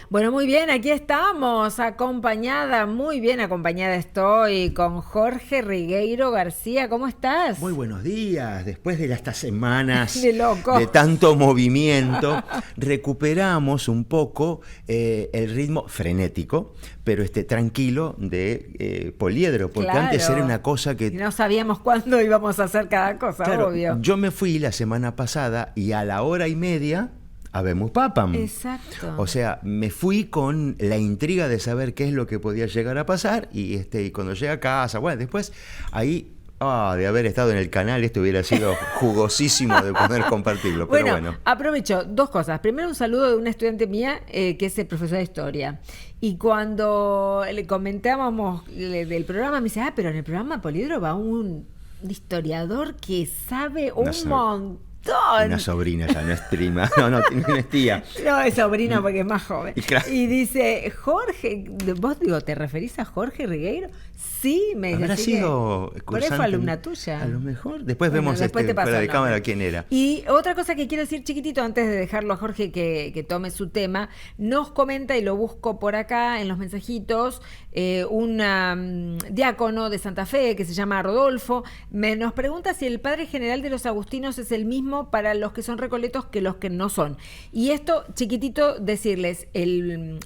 Bueno, muy bien, aquí estamos, muy bien acompañada estoy con Jorge Rigueiro García. ¿Cómo estás? Muy buenos días. Después de estas semanas De loco. de tanto movimiento, recuperamos un poco el ritmo frenético, pero tranquilo de Poliedro, porque Claro. antes era una cosa que... No sabíamos cuándo íbamos a hacer cada cosa, Claro, obvio. yo me fui la semana pasada y a la hora y media habemos papam. Exacto. O sea, me fui con la intriga de saber qué es lo que podía llegar a pasar y cuando llegué a casa, bueno, después ahí... de haber estado en el canal, esto hubiera sido jugosísimo de poder compartirlo, pero bueno. Aprovecho dos cosas. Primero, un saludo de una estudiante mía que es el profesor de historia. Y cuando le comentábamos del programa, me dice, pero en el programa Poliedro va un historiador que sabe un montón. Una sobrina, ya no es prima, no es tía. No, es sobrina porque es más joven. Claro. Y dice, Jorge, vos ¿te referís a Jorge Rigueiro? Sí, me dice. Habrá sido por eso fue alumna tuya. A lo mejor. Después vemos después te paso fuera de el cámara nombre. quién era. Y otra cosa que quiero decir chiquitito antes de dejarlo a Jorge que tome su tema, nos comenta, y lo busco por acá en los mensajitos, un diácono de Santa Fe que se llama Rodolfo, nos pregunta si el padre general de los agustinos es el mismo para los que son recoletos que los que no son. Y esto, chiquitito, decirles, el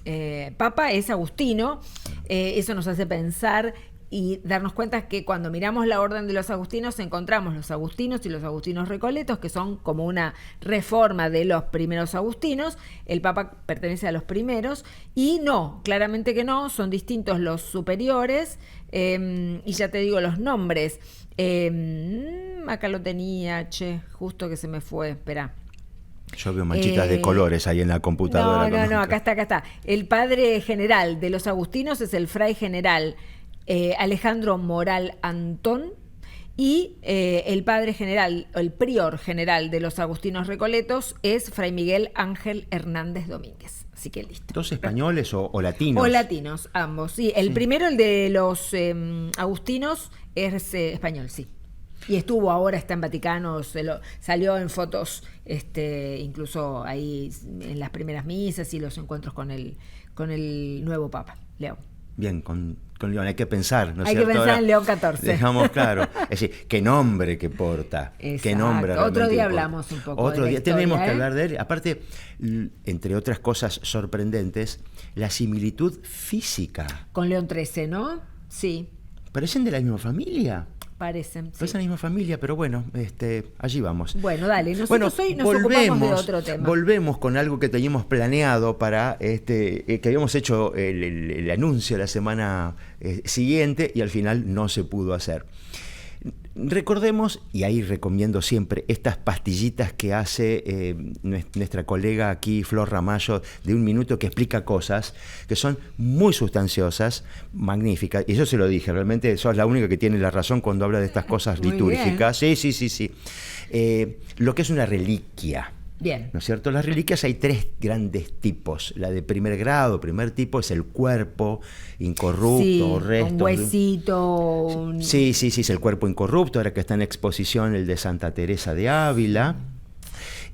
Papa es agustino, eso nos hace pensar y darnos cuenta que cuando miramos la orden de los agustinos encontramos los agustinos y los agustinos recoletos, que son como una reforma de los primeros agustinos. El Papa pertenece a los primeros y no, claramente que no, son distintos los superiores, y ya te digo los nombres. Acá lo tenía, justo que se me fue, espera. Yo veo manchitas de colores ahí en la computadora. No, acá está. El padre general de los agustinos es el fray general Alejandro Moral Antón, y el padre general, el prior general de los agustinos recoletos es fray Miguel Ángel Hernández Domínguez. Así que listo. ¿Dos españoles o latinos? O latinos, ambos, sí. El primero, el de los agustinos, es español, sí. Y ahora está en Vaticano, salió en fotos, incluso ahí en las primeras misas y los encuentros con el nuevo Papa, León. Bien, con León hay que pensar, ¿no es cierto? Hay que pensar en León XIV. Dejamos claro. Es decir, qué nombre que porta. Exacto. Qué nombre. Otro día hablamos un poco Otro de la día historia, tenemos que hablar de él. Aparte, entre otras cosas sorprendentes, la similitud física. Con León XIII, ¿no? Sí. ¿Parecen de la misma familia? Parecen, sí. Parecen la misma familia, pero bueno, allí vamos. Bueno, dale, nosotros hoy nos ocupamos de otro tema. Volvemos con algo que teníamos planeado para que habíamos hecho el anuncio la semana siguiente y al final no se pudo hacer. Recordemos, y ahí recomiendo siempre, estas pastillitas que hace nuestra colega aquí, Flor Ramallo, de 1 minuto, que explica cosas que son muy sustanciosas, magníficas. Y yo se lo dije, realmente sos la única que tiene la razón cuando habla de estas cosas litúrgicas. Sí. Lo que es una reliquia. Bien. ¿No es cierto? Las reliquias hay 3 grandes tipos. La de primer tipo es el cuerpo incorrupto, restos. Un huesito. Sí, es el cuerpo incorrupto, ahora que está en exposición el de Santa Teresa de Ávila.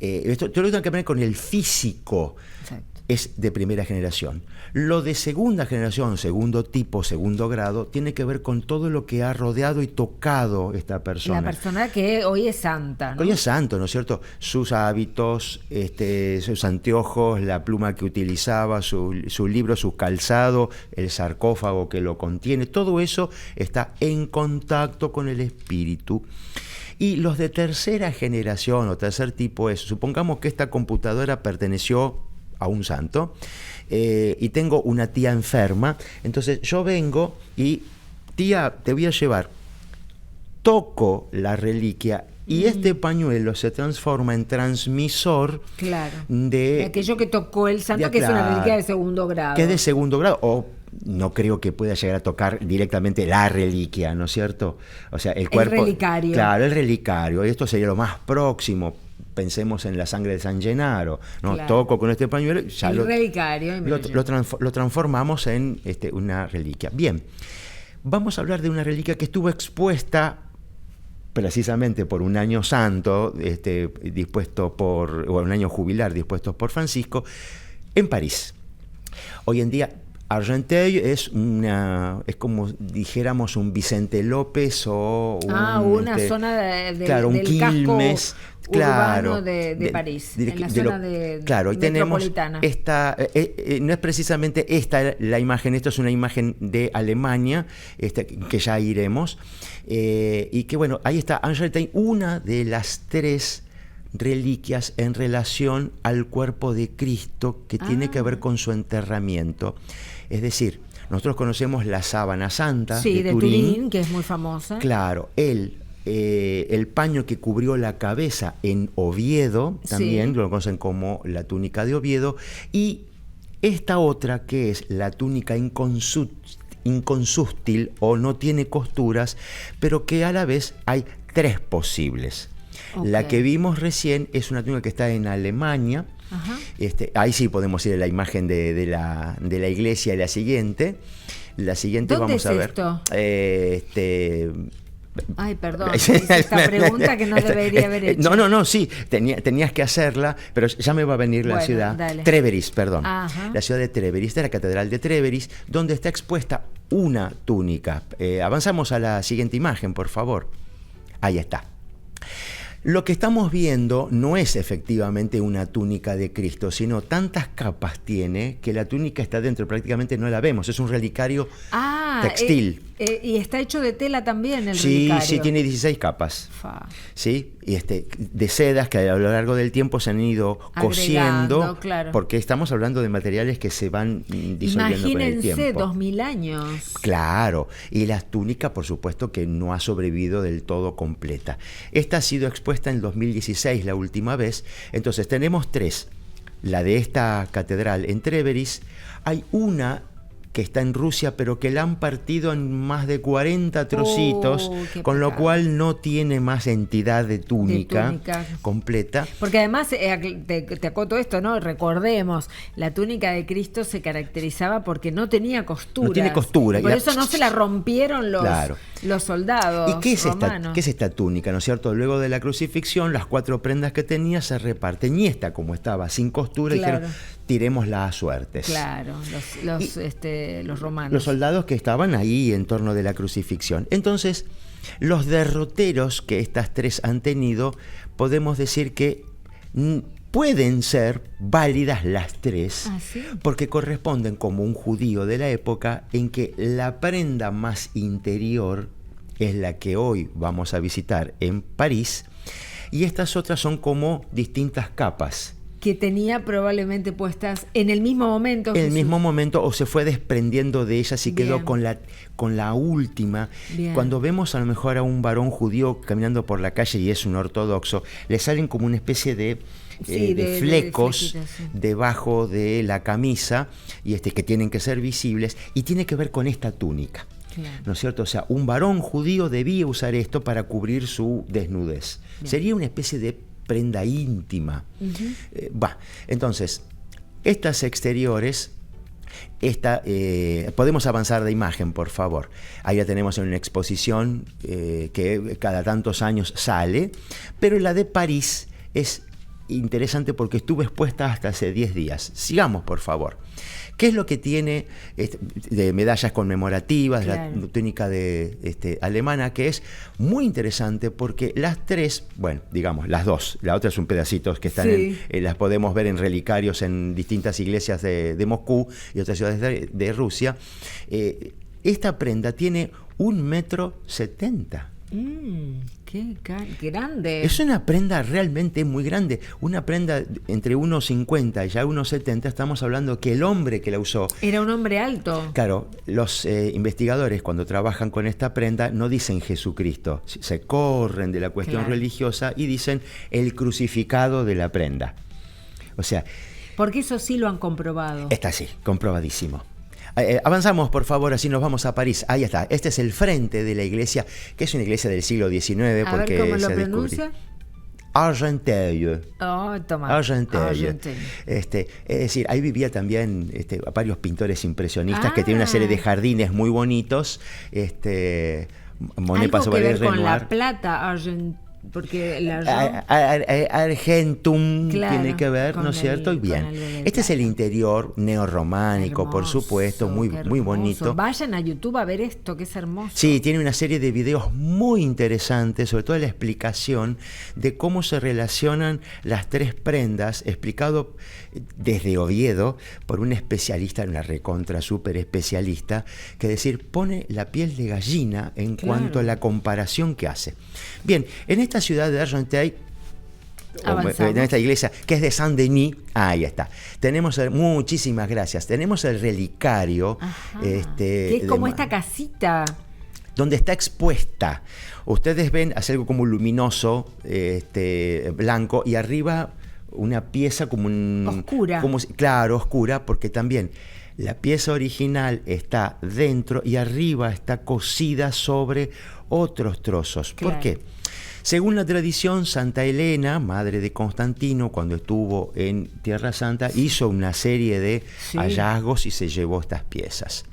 Esto yo lo tengo que ver con el físico. Exacto. Es de primera generación. Lo de segunda generación, segundo tipo, segundo grado, tiene que ver con todo lo que ha rodeado y tocado esta persona. La persona que hoy es santa, ¿no? Hoy es santo, ¿no es cierto? Sus hábitos, sus anteojos, la pluma que utilizaba, su libro, su calzado, el sarcófago que lo contiene, todo eso está en contacto con el espíritu. Y los de tercera generación o tercer tipo es, supongamos que esta computadora perteneció a un santo, y tengo una tía enferma, entonces yo vengo y, tía, te voy a llevar, toco la reliquia y este pañuelo se transforma en transmisor de aquello que tocó el santo, que es una reliquia de segundo grado. Que es de segundo grado, o no creo que pueda llegar a tocar directamente la reliquia, ¿no es cierto? O sea, el cuerpo. El relicario. Claro, el relicario, y esto sería lo más próximo. Pensemos en la sangre de San Gennaro, ¿no? Claro. Toco con este pañuelo, ya relicario, lo transformamos en una reliquia. Bien, vamos a hablar de una reliquia que estuvo expuesta precisamente por un año santo, un año jubilar dispuesto por Francisco, en París. Hoy en día Argenteuil es como dijéramos un Vicente López o una zona claro, del Quilmes, casco claro, urbano de París, en la zona claro, y tenemos metropolitana. No es precisamente esta la imagen, esto es una imagen de Alemania, que ya iremos, y que bueno, ahí está Argenteuil, una de las 3 reliquias en relación al cuerpo de Cristo que tiene que ver con su enterramiento. Es decir, nosotros conocemos la sábana santa de Turín, que es muy famosa. Claro, el paño que cubrió la cabeza en Oviedo, también lo conocen como la túnica de Oviedo, y esta otra que es la túnica inconsútil o no tiene costuras, pero que a la vez hay 3 posibles. Okay. La que vimos recién es una túnica que está en Alemania. Ajá. Ahí sí podemos ir a la imagen de la iglesia y la siguiente. La siguiente ¿Dónde vamos a ver. Esto? Ay, perdón, hice esta pregunta que no debería haber hecho. No, sí, tenías que hacerla, pero ya me va a venir la ciudad. Dale. Trèveris, perdón. Ajá. La ciudad de Trèveris, de la catedral de Trèveris, donde está expuesta una túnica. Avanzamos a la siguiente imagen, por favor. Ahí está. Lo que estamos viendo no es efectivamente una túnica de Cristo, sino tantas capas tiene que la túnica está dentro, prácticamente no la vemos, es un relicario textil. Y está hecho de tela también el relicario. Sí, tiene 16 capas. ¿Sí? Y de sedas que a lo largo del tiempo se han ido cosiendo, claro. Porque estamos hablando de materiales que se van disolviendo con el tiempo. Imagínense, 2000 años. Claro, y la túnica, por supuesto, que no ha sobrevivido del todo completa. Esta ha sido expuesta en 2016, la última vez. Entonces, tenemos 3. La de esta catedral en Trèveris. Hay una que está en Rusia, pero que la han partido en más de 40 trocitos, con lo cual no tiene más entidad de túnica completa. Porque además, te acoto esto, ¿no? Recordemos, la túnica de Cristo se caracterizaba porque no tenía costuras. No tiene costura. Por eso no se la rompieron los soldados ¿Y qué es romanos? ¿Qué es esta túnica, no es cierto? Luego de la crucifixión, las 4 prendas que tenía se reparten, y esta, como estaba sin costura, dijeron, tirémosla a suertes. Claro, los romanos. Los soldados que estaban ahí en torno de la crucifixión. Entonces, los derroteros que estas 3 han tenido, podemos decir que pueden ser válidas las 3, ¿sí? Porque corresponden como un judío de la época en que la prenda más interior es la que hoy vamos a visitar en París, y estas otras son como distintas capas. Que tenía probablemente puestas en el mismo momento. En el mismo momento, o se fue desprendiendo de ellas y quedó con la última. Bien. Cuando vemos a lo mejor a un varón judío caminando por la calle y es un ortodoxo, le salen como una especie de flecos debajo de la camisa, y que tienen que ser visibles, y tiene que ver con esta túnica. Claro. ¿No es cierto? O sea, un varón judío debía usar esto para cubrir su desnudez. Bien. Sería una especie de prenda íntima. Uh-huh. Entonces, estas exteriores, podemos avanzar de imagen, por favor. Ahí la tenemos en una exposición que cada tantos años sale, pero la de París es interesante porque estuvo expuesta hasta hace 10 días. Sigamos, por favor. ¿Qué es lo que tiene de medallas conmemorativas, claro, la túnica alemana, que es muy interesante porque las 3, bueno, digamos, las 2, la otra es un pedacito que están las podemos ver en relicarios en distintas iglesias de Moscú y otras ciudades de Rusia. Esta prenda tiene 1,70 m. ¡Qué grande! Es una prenda realmente muy grande. Una prenda entre 1,50 y ya 1,70. Estamos hablando que el hombre que la usó... Era un hombre alto. Claro, los investigadores cuando trabajan con esta prenda no dicen Jesucristo. Se corren de la cuestión religiosa y dicen el crucificado de la prenda. O sea... Porque eso sí lo han comprobado. Está así, comprobadísimo. Avanzamos, por favor, así nos vamos a París. Ahí está. Este es el frente de la iglesia, que es una iglesia del siglo XIX. A ver cómo lo pronuncia. Argenteuil. Toma. Argenteuil. Es decir, ahí vivía también varios pintores impresionistas que tienen una serie de jardines muy bonitos. Monet pasó por el Renoir. Con la plata, Porque la Argentum Claro, tiene que ver, con ¿no es cierto? Y con bien. el de Este es el plata. interior neorrománico, por Hermoso, supuesto, muy, qué muy hermoso. bonito. Vayan a YouTube a ver esto, que es hermoso. Sí, tiene una serie de videos muy interesantes, sobre todo la explicación de cómo se relacionan las tres prendas, explicado desde Oviedo por un especialista, una recontra súper especialista, que decir, pone la piel de gallina en cuanto a la comparación que hace. Bien, en esta ciudad de Argenteuil, en esta iglesia que es de Saint-Denis, ahí está. Tenemos muchísimas gracias. Tenemos el relicario, que es como esta casita. donde está expuesta. Ustedes ven, hace algo como luminoso, blanco, y arriba una pieza como Oscura. Claro, oscura, porque también la pieza original está dentro y arriba está cosida sobre otros trozos. Claro. ¿Por qué? Según la tradición, Santa Elena, madre de Constantino, cuando estuvo en Tierra Santa, hizo una serie de hallazgos y se llevó estas piezas.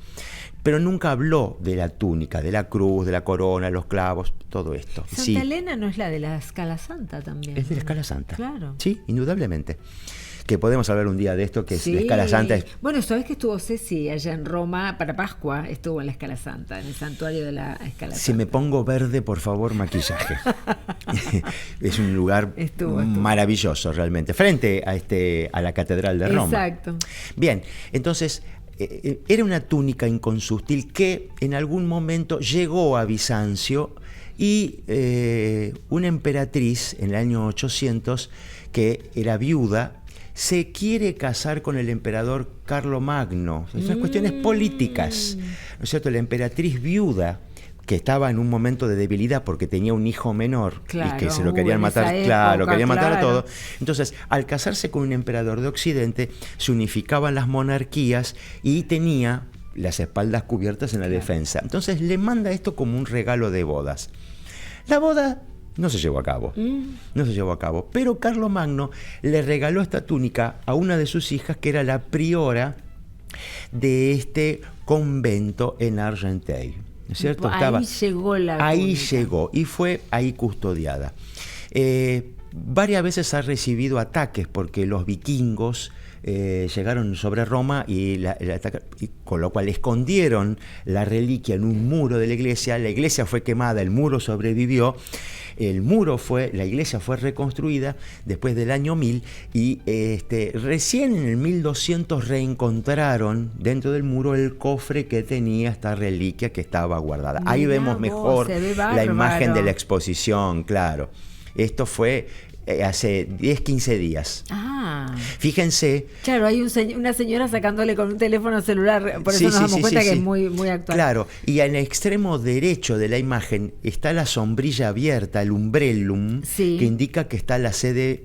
Pero nunca habló de la túnica, de la cruz, de la corona, los clavos, todo esto. Santa Elena no es la de la Escala Santa también. Es de la Escala Santa. Claro. Sí, indudablemente. Que podemos hablar un día de esto, que es la Escala Santa. Bueno, ¿sabés que estuvo Ceci allá en Roma para Pascua? Estuvo en la Escala Santa, en el santuario de la Escala Santa. Si me pongo verde, por favor, maquillaje. Es un lugar maravilloso realmente, frente a la Catedral de Roma. Exacto. Bien, entonces era una túnica inconsútil que en algún momento llegó a Bizancio y una emperatriz en el año 800, que era viuda, se quiere casar con el emperador Carlomagno. Son cuestiones políticas, ¿no es cierto? La emperatriz viuda, que estaba en un momento de debilidad porque tenía un hijo menor, y que se lo querían matar, lo querían matar a todo. Entonces, al casarse con un emperador de Occidente, se unificaban las monarquías y tenía las espaldas cubiertas en la defensa. Entonces, le manda esto como un regalo de bodas. La boda no se llevó a cabo, pero Carlomagno le regaló esta túnica a una de sus hijas, que era la priora de este convento en Argenteuil. ¿No es cierto? Ahí llegó y fue ahí custodiada. Varias veces ha recibido ataques porque los vikingos llegaron sobre Roma y con lo cual escondieron la reliquia en un muro de la iglesia fue quemada, el muro sobrevivió, la iglesia fue reconstruida después del año 1000 y recién en el 1200 reencontraron dentro del muro el cofre que tenía esta reliquia que estaba guardada. Ahí vemos mejor la imagen de la exposición, claro. Esto fue hace 10, 15 días. Fíjense. Claro, hay una señora sacándole con un teléfono celular, por eso nos damos cuenta que es muy, muy actual. Claro, y en el extremo derecho de la imagen está la sombrilla abierta, el umbrellum, que indica que está la sede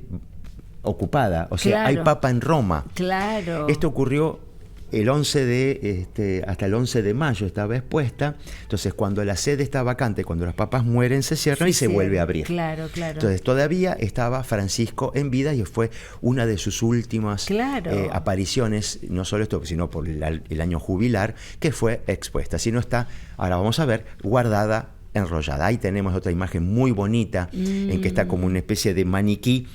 ocupada, o sea, hay papa en Roma. Claro. Esto ocurrió hasta el 11 de mayo estaba expuesta. Entonces, cuando la sede está vacante, cuando los papas mueren, se cierra y se vuelve a abrir. Claro. Entonces, todavía estaba Francisco en vida y fue una de sus últimas apariciones, no solo esto, sino por el año jubilar, que fue expuesta. Si no está, ahora vamos a ver, guardada, enrollada. Ahí tenemos otra imagen muy bonita en que está como una especie de maniquí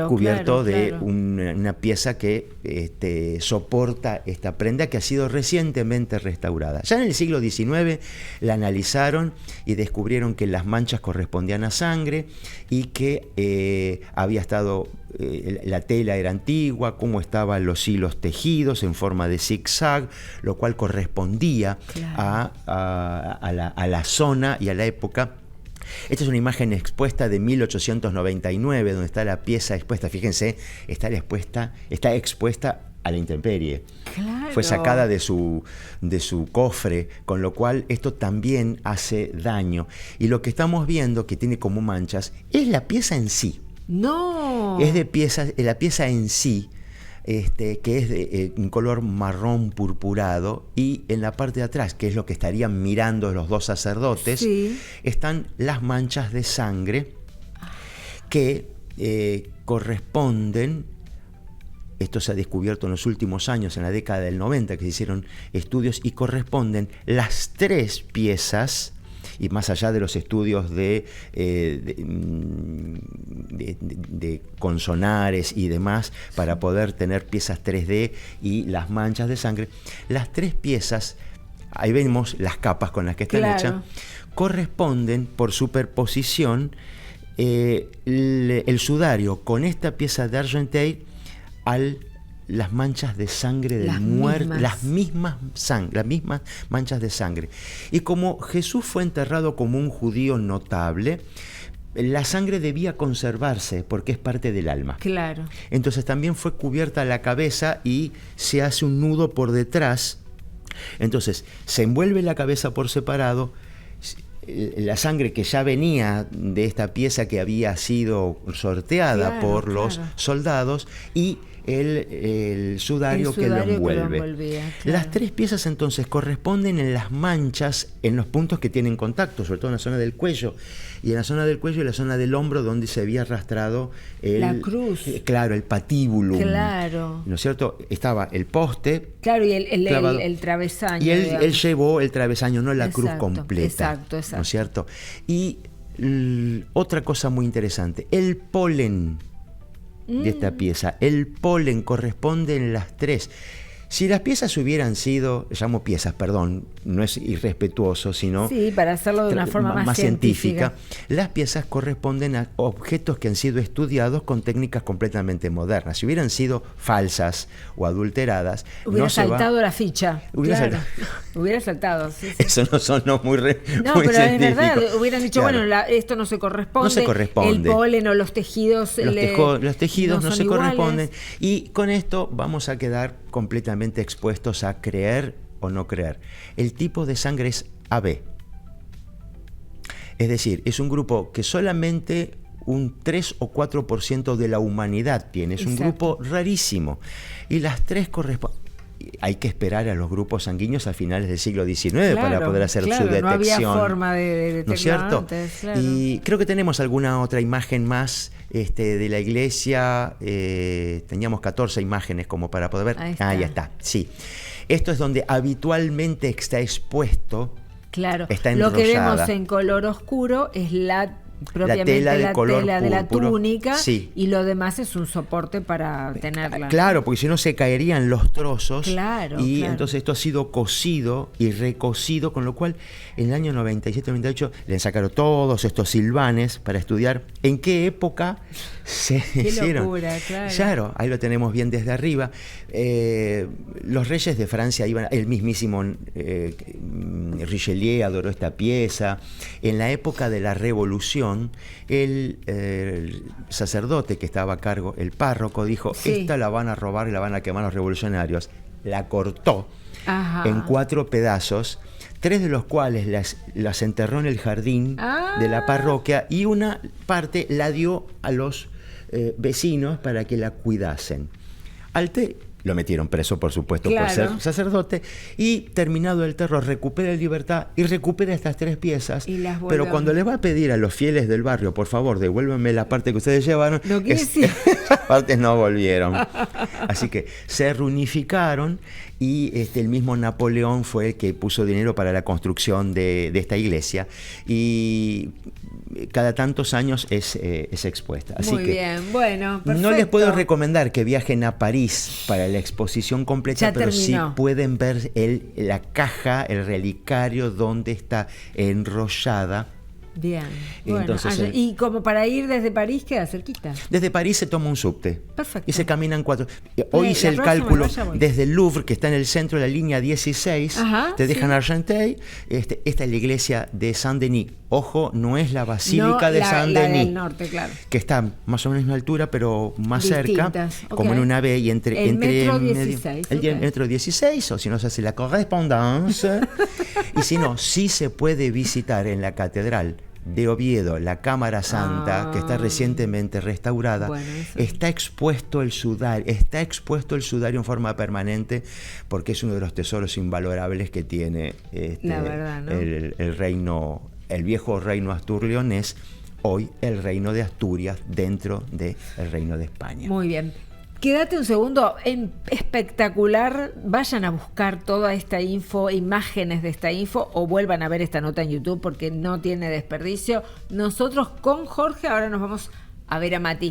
cubierto de una pieza que soporta esta prenda, que ha sido recientemente restaurada. Ya en el siglo XIX la analizaron y descubrieron que las manchas correspondían a sangre y que había estado la tela era antigua, cómo estaban los hilos tejidos en forma de zigzag, lo cual correspondía a la zona y a la época. Esta es una imagen expuesta de 1899, donde está la pieza expuesta. Fíjense, está expuesta a la intemperie. Fue sacada de su cofre, con lo cual esto también hace daño. Y lo que estamos viendo, que tiene como manchas, es la pieza en sí. No. Es la pieza en sí, que es de un color marrón purpurado, y en la parte de atrás, que es lo que estarían mirando los dos sacerdotes, están las manchas de sangre que corresponden. Esto se ha descubierto en los últimos años, en la década del 90, que se hicieron estudios, y corresponden las tres piezas y más allá de los estudios de consonares y demás, para poder tener piezas 3D y las manchas de sangre, las 3 piezas, ahí vemos las capas con las que están hechas, corresponden por superposición el sudario con esta pieza de Argenteuil las manchas de sangre del muerto, las mismas manchas de sangre. Y como Jesús fue enterrado como un judío notable, la sangre debía conservarse porque es parte del alma. Claro. Entonces también fue cubierta la cabeza y se hace un nudo por detrás. Entonces se envuelve la cabeza por separado, la sangre que ya venía de esta pieza que había sido sorteada por los soldados, y el sudario que lo envuelve. Las 3 piezas entonces corresponden en las manchas, en los puntos que tienen contacto, sobre todo en la zona del cuello, y en la zona del cuello y la zona del hombro donde se había arrastrado la cruz. Claro, el patibulum. Claro. ¿No es cierto? Estaba el poste. Claro, y el travesaño. Y él llevó el travesaño, no la cruz completa. Exacto. ¿No es cierto? Y otra cosa muy interesante, el polen de esta pieza. El polen corresponde en las 3. Si las piezas hubieran sido, llamo piezas, perdón, no es irrespetuoso, sino... Sí, para hacerlo de una forma más científica. Las piezas corresponden a objetos que han sido estudiados con técnicas completamente modernas. Si hubieran sido falsas o adulteradas... Hubiera saltado la ficha. Hubiera saltado, sí. Eso no sonó muy No, pero en verdad hubieran dicho, bueno, esto no se corresponde. No se corresponde. El polen o los tejidos... Los tejidos no se iguales. Corresponden. Y con esto vamos a quedar completamente expuestos a creer o no creer. El tipo de sangre es AB. Es decir, es un grupo que solamente un 3 o 4% de la humanidad tiene. Es un grupo rarísimo. Y las 3 corresponden... Hay que esperar a los grupos sanguíneos a finales del siglo XIX para poder hacer su detección. No había forma de detectarlo, ¿no es cierto? Antes, claro. Y creo que tenemos alguna otra imagen más de la iglesia. Teníamos 14 imágenes como para poder ver. Ya está. Sí. Esto es donde habitualmente está expuesto. Claro. Está enrollada. Lo que vemos en color oscuro es propiamente la tela de la púrpura, túnica, sí. Y lo demás es un soporte para tenerla. Claro, porque si no se caerían los trozos. Claro. Entonces esto ha sido cosido y recosido, con lo cual en el año 97-98 le sacaron todos estos silvanes para estudiar en qué época se hicieron. Locura, claro. Claro, ahí lo tenemos bien desde arriba. Los reyes de Francia iban, el mismísimo Richelieu adoró esta pieza. En la época de la Revolución, el sacerdote que estaba a cargo, el párroco, dijo, esta la van a robar y la van a quemar los revolucionarios. La cortó en 4 pedazos, 3 de los cuales las enterró en el jardín de la parroquia, y una parte la dio a los vecinos para que la cuidasen. Lo metieron preso, por supuesto, por ser sacerdote, y terminado el terror recupera libertad y recupera estas 3 piezas, pero cuando le va a pedir a los fieles del barrio, por favor, devuélvanme la parte que ustedes llevaron, esas partes no volvieron. Así que se reunificaron, y el mismo Napoleón fue el que puso dinero para la construcción de esta iglesia, y cada tantos años es expuesta. Así Muy bien, bueno, perfecto. No les puedo recomendar que viajen a París para la exposición completa, pero sí pueden ver la caja, el relicario donde está enrollada. Bien. Entonces, y como para ir desde París, queda cerquita. Desde París se toma un subte. Perfecto. Y se caminan 4. Hoy hice el cálculo desde el Louvre, que está en el centro de la línea 16. Te dejan Argenteuil. Esta es la iglesia de Saint-Denis. Ojo, no es la basílica de Saint-Denis. La del norte, claro. Que está más o menos en la altura, pero más distintas, cerca, como en una B, y entre metro 16. El metro 16, o si no se hace la correspondance. Y si no, sí se puede visitar en la catedral de Oviedo, la Cámara Santa, que está recientemente restaurada. Está expuesto el sudario en forma permanente, porque es uno de los tesoros invalorables que tiene la verdad, ¿no? el reino, el viejo reino asturleonés, hoy el reino de Asturias, dentro del reino de España. Muy bien. Quédate un segundo, espectacular. Vayan a buscar toda esta info, imágenes de esta info, o vuelvan a ver esta nota en YouTube porque no tiene desperdicio. Nosotros con Jorge ahora nos vamos a ver a Mati.